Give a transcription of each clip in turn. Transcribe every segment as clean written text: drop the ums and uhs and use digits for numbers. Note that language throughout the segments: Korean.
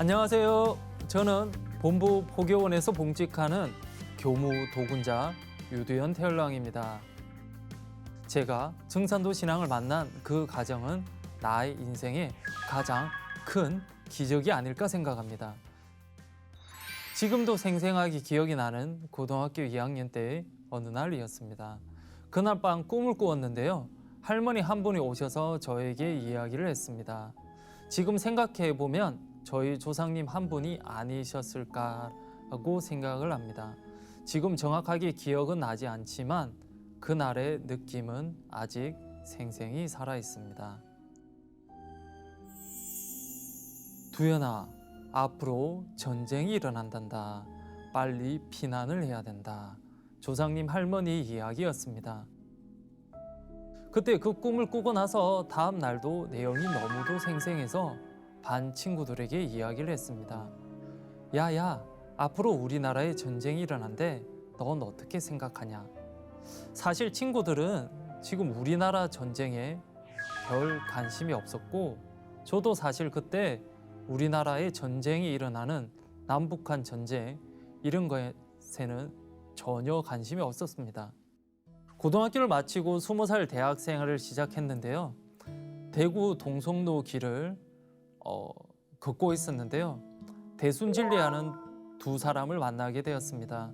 안녕하세요. 저는 본부 포교원에서 봉직하는 교무 도군자 유두현 태열랑입니다. 제가 증산도 신앙을 만난 그 과정은 나의 인생의 가장 큰 기적이 아닐까 생각합니다. 지금도 생생하게 기억이 나는 고등학교 2학년 때의 어느 날이었습니다. 그날 밤 꿈을 꾸었는데요. 할머니 한 분이 오셔서 저에게 이야기를 했습니다. 지금 생각해보면 저희 조상님 한 분이 아니셨을까라고 생각을 합니다. 지금 정확하게 기억은 나지 않지만 그날의 느낌은 아직 생생히 살아있습니다. 두현아, 앞으로 전쟁이 일어난단다. 빨리 피난을 해야 된다. 조상님 할머니 이야기였습니다. 그때 그 꿈을 꾸고 나서 다음 날도 내용이 너무도 생생해서 반 친구들에게 이야기를 했습니다. 야야, 앞으로 우리나라에 전쟁이 일어난대. 넌 어떻게 생각하냐? 사실 친구들은 지금 우리나라 전쟁에 별 관심이 없었고 저도 사실 그때 우리나라에 전쟁이 일어나는 남북한 전쟁 이런 것에는 전혀 관심이 없었습니다. 고등학교를 마치고 20살 대학생활을 시작했는데요. 대구 동성로 길을 걷고 있었는데요. 대순진리하는 두 사람을 만나게 되었습니다.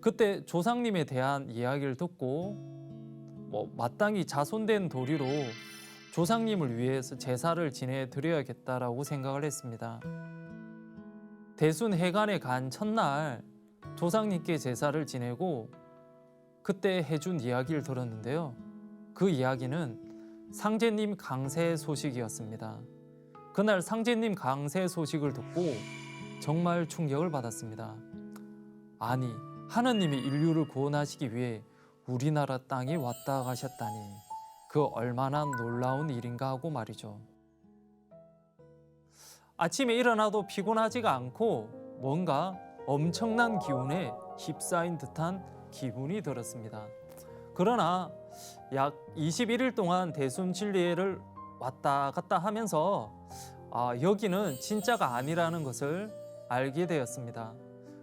그때 조상님에 대한 이야기를 듣고 마땅히 자손된 도리로 조상님을 위해서 제사를 지내드려야겠다라고 생각을 했습니다. 대순회관에 간 첫날 조상님께 제사를 지내고 그때 해준 이야기를 들었는데요. 그 이야기는 상제님 강세 소식이었습니다. 그날 상제님 강세 소식을 듣고 정말 충격을 받았습니다. 아니, 하느님이 인류를 구원하시기 위해 우리나라 땅에 왔다 가셨다니 그 얼마나 놀라운 일인가 하고 말이죠. 아침에 일어나도 피곤하지가 않고 뭔가 엄청난 기운에 휩싸인 듯한 기분이 들었습니다. 그러나 약 21일 동안 대순진리회를 왔다 갔다 하면서 여기는 진짜가 아니라는 것을 알게 되었습니다.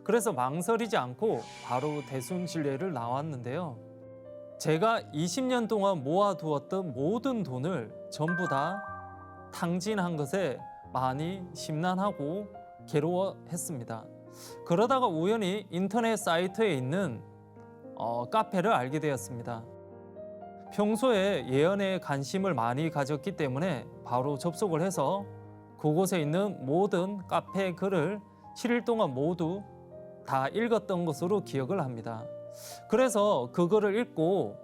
그래서 망설이지 않고 바로 대순진리회를 나왔는데요. 제가 20년 동안 모아두었던 모든 돈을 전부 다 탕진한 것에 많이 심란하고 괴로워했습니다. 그러다가 우연히 인터넷 사이트에 있는 카페를 알게 되었습니다. 평소에 예언에 관심을 많이 가졌기 때문에 바로 접속을 해서 그곳에 있는 모든 카페 글을 7일 동안 모두 다 읽었던 것으로 기억을 합니다. 그래서 그거를 읽고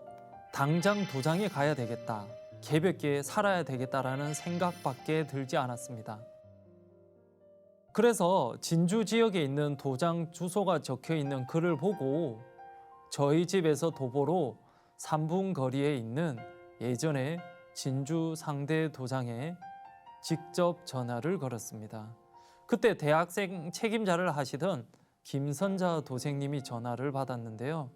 당장 도장에 가야 되겠다, 개벽에 살아야 되겠다라는 생각밖에 들지 않았습니다. 그래서 진주 지역에 있는 도장 주소가 적혀 있는 글을 보고 저희 집에서 도보로 3분 거리에 있는 예전에 진주 상대 도장에 직접 전화를 걸었습니다. 그때 대학생 책임자를 하시던 김선자 도생님이 전화를 받았는데요.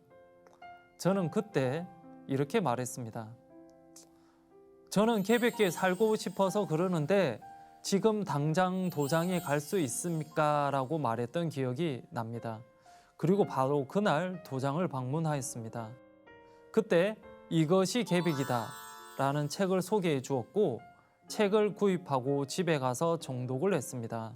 저는 그때 이렇게 말했습니다. 저는 개벽에 살고 싶어서 그러는데 지금 당장 도장에 갈 수 있습니까? 라고 말했던 기억이 납니다. 그리고 바로 그날 도장을 방문하였습니다. 그때 이것이 개벽이다 라는 책을 소개해 주었고 책을 구입하고 집에 가서 정독을 했습니다.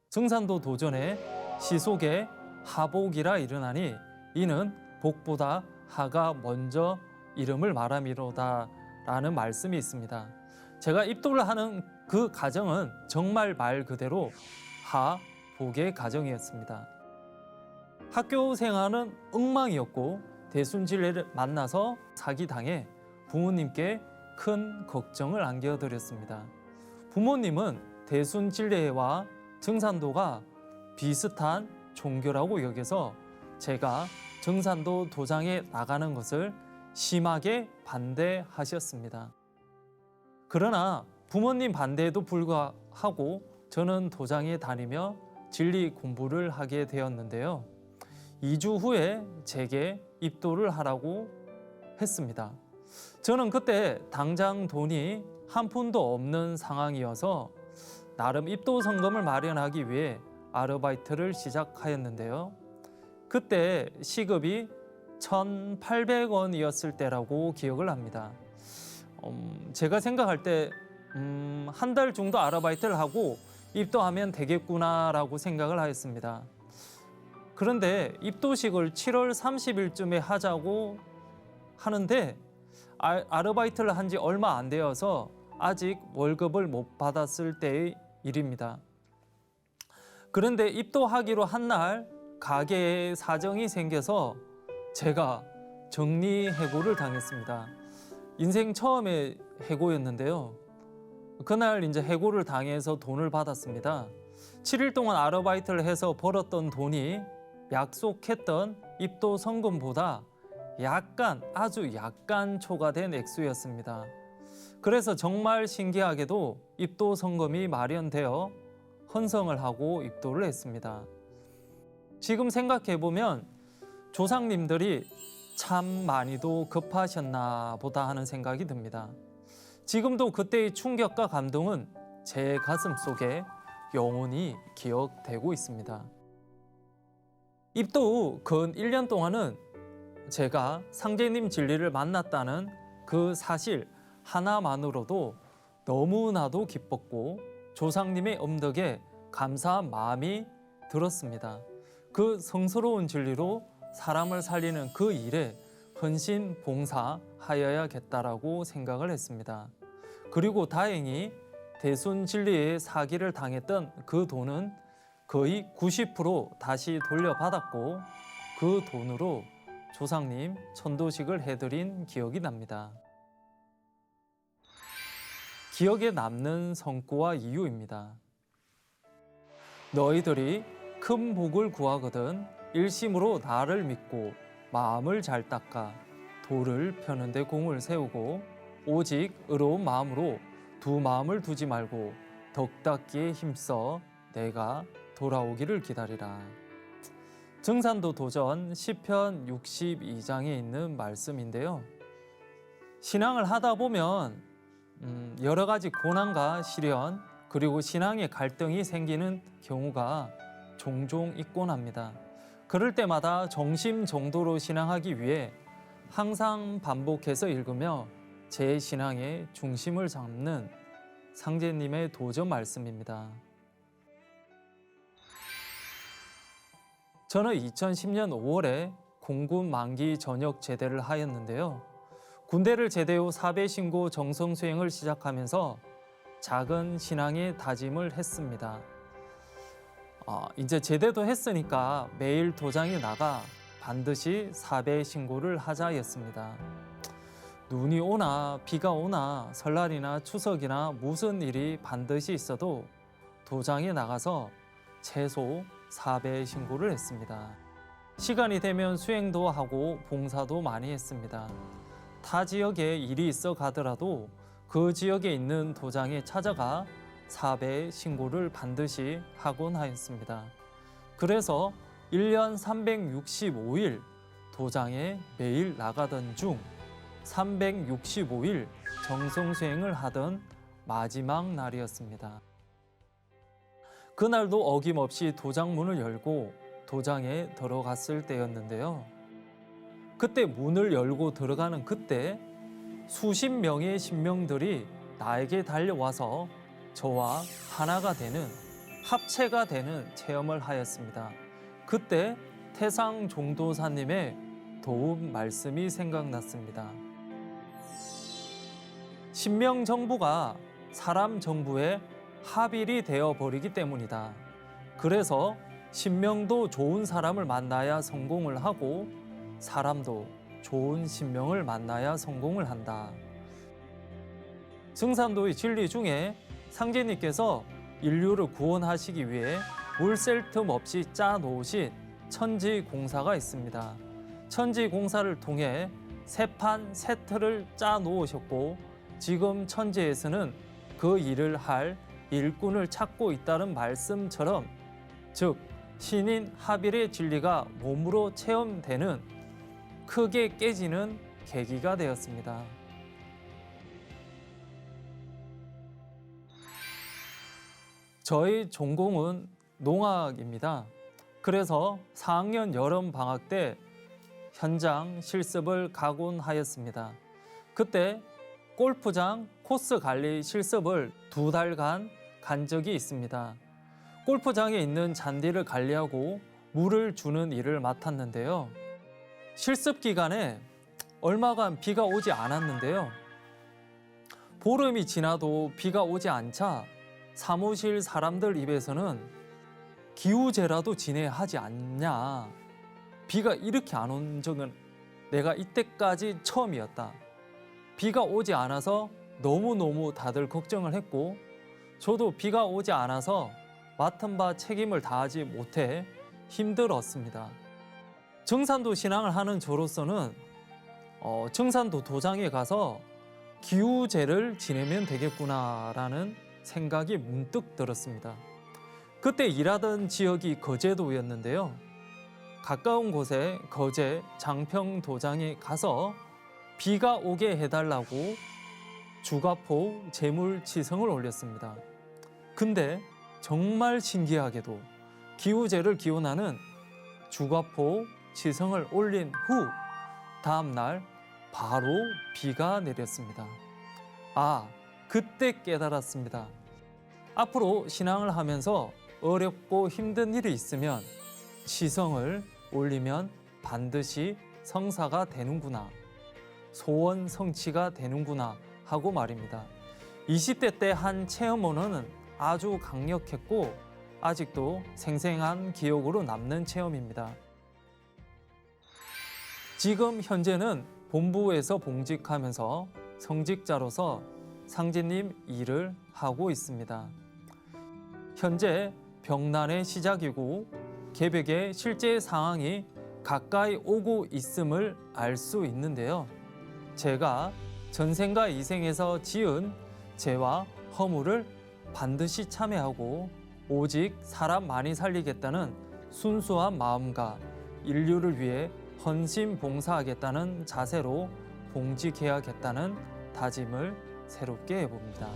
증산도 도전에 시속에 하복이라 이르나니 이는 복보다 하가 먼저 이름을 말함이로다 라는 말씀이 있습니다. 제가 입도를 하는 그 가정은 정말 말 그대로 하복의 가정이었습니다. 학교 생활은 엉망이었고 대순진리를 만나서 사기당해 부모님께 큰 걱정을 안겨드렸습니다. 부모님은 대순진리와 증산도가 비슷한 종교라고 여겨서 제가 증산도 도장에 나가는 것을 심하게 반대하셨습니다. 그러나 부모님 반대에도 불구하고 저는 도장에 다니며 진리 공부를 하게 되었는데요. 2주 후에 제게 입도를 하라고 했습니다. 저는 그때 당장 돈이 한 푼도 없는 상황이어서 나름 입도 성금을 마련하기 위해 아르바이트를 시작하였는데요. 그때 시급이 1,800원이었을 때라고 기억을 합니다. 제가 생각할 때 한 달 정도 아르바이트를 하고 입도하면 되겠구나라고 생각을 하였습니다. 그런데 입도식을 7월 30일쯤에 하자고 하는데 아르바이트를 한 지 얼마 안 되어서 아직 월급을 못 받았을 때의 일입니다. 그런데 입도하기로 한 날 가게에 사정이 생겨서 제가 정리해고를 당했습니다. 인생 처음의 해고였는데요. 그날 이제 해고를 당해서 돈을 받았습니다. 7일 동안 아르바이트를 해서 벌었던 돈이 약속했던 입도 성금보다 아주 약간 초과된 액수였습니다. 그래서 정말 신기하게도 입도 성금이 마련되어 헌성을 하고 입도를 했습니다. 지금 생각해보면 조상님들이 참 많이도 급하셨나 보다 하는 생각이 듭니다. 지금도 그때의 충격과 감동은 제 가슴 속에 영원히 기억되고 있습니다. 입도 후 근 1년 동안은 제가 상제님 진리를 만났다는 그 사실 하나만으로도 너무나도 기뻤고 조상님의 엄덕에 감사한 마음이 들었습니다. 그 성스러운 진리로 사람을 살리는 그 일에 헌신 봉사하여야겠다라고 생각을 했습니다. 그리고 다행히 대순 진리에 사기를 당했던 그 돈은 거의 90% 다시 돌려받았고 그 돈으로 조상님 천도식을 해드린 기억이 납니다. 기억에 남는 성구와 이유입니다. 너희들이 큰 복을 구하거든 일심으로 나를 믿고 마음을 잘 닦아 도를 펴는 데 공을 세우고 오직 의로운 마음으로 두 마음을 두지 말고 덕닦기에 힘써 내가 돌아오기를 기다리라. 증산도 도전 시편 62장에 있는 말씀인데요. 신앙을 하다 보면 여러 가지 고난과 시련 그리고 신앙의 갈등이 생기는 경우가 종종 있곤 합니다. 그럴 때마다 정심정도로 신앙하기 위해 항상 반복해서 읽으며 제 신앙의 중심을 잡는 상제님의 도전 말씀입니다. 저는 2010년 5월에 공군 만기 전역 제대를 하였는데요. 군대를 제대 후 사배 신고 정성 수행을 시작하면서 작은 신앙의 다짐을 했습니다. 이제 제대도 했으니까 매일 도장에 나가 반드시 사배 신고를 하자였습니다. 눈이 오나 비가 오나 설날이나 추석이나 무슨 일이 반드시 있어도 도장에 나가서 최소 4배 신고를 했습니다. 시간이 되면 수행도 하고 봉사도 많이 했습니다. 타 지역에 일이 있어 가더라도 그 지역에 있는 도장에 찾아가 4배 신고를 반드시 하곤 하였습니다. 그래서 1년 365일 도장에 매일 나가던 중 365일 정성수행을 하던 마지막 날이었습니다. 그날도 어김없이 도장문을 열고 도장에 들어갔을 때였는데요. 그때 문을 열고 들어가는 그때 수십 명의 신명들이 나에게 달려와서 저와 하나가 되는 합체가 되는 체험을 하였습니다. 그때 태상 종도사님의 도움 말씀이 생각났습니다. 신명 정부가 사람 정부의 합일이 되어버리기 때문이다. 그래서 신명도 좋은 사람을 만나야 성공을 하고 사람도 좋은 신명을 만나야 성공을 한다. 증산도의 진리 중에 상제님께서 인류를 구원하시기 위해 물 셀 틈 없이 짜놓으신 천지공사가 있습니다. 천지공사를 통해 세판 세틀을 짜놓으셨고 지금 천지에서는 그 일을 할 일꾼을 찾고 있다는 말씀처럼 즉 신인 합일의 진리가 몸으로 체험되는 크게 깨지는 계기가 되었습니다. 저희 전공은 농학입니다. 그래서 4학년 여름 방학 때 현장 실습을 가곤 하였습니다. 그때 골프장 코스 관리 실습을 2달간 간 적이 있습니다. 골프장에 있는 잔디를 관리하고 물을 주는 일을 맡았는데요. 실습 기간에 얼마간 비가 오지 않았는데요. 보름이 지나도 비가 오지 않자 사무실 사람들 입에서는 기우제라도 지내야 하지 않냐. 비가 이렇게 안 온 적은 내가 이때까지 처음이었다. 비가 오지 않아서 너무너무 다들 걱정을 했고 저도 비가 오지 않아서 맡은 바 책임을 다하지 못해 힘들었습니다. 정산도 신앙을 하는 저로서는 정산도 도장에 가서 기우제를 지내면 되겠구나라는 생각이 문득 들었습니다. 그때 일하던 지역이 거제도였는데요. 가까운 곳에 거제 장평 도장에 가서 비가 오게 해달라고 주가포 제물치성을 올렸습니다. 근데 정말 신기하게도 기우제를 기원하는 주가포 치성을 올린 후 다음 날 바로 비가 내렸습니다. 그때 깨달았습니다. 앞으로 신앙을 하면서 어렵고 힘든 일이 있으면 치성을 올리면 반드시 성사가 되는구나, 소원 성취가 되는구나 하고 말입니다. 20대 때 한 체험 언어는 아주 강력했고 아직도 생생한 기억으로 남는 체험입니다. 지금 현재는 본부에서 봉직하면서 성직자로서 상진님 일을 하고 있습니다. 현재 병난의 시작이고 개벽의 실제 상황이 가까이 오고 있음을 알 수 있는데요. 제가 전생과 이생에서 지은 죄와 허물을 반드시 참회하고 오직 사람 많이 살리겠다는 순수한 마음과 인류를 위해 헌신 봉사하겠다는 자세로 봉직해야겠다는 다짐을 새롭게 해봅니다.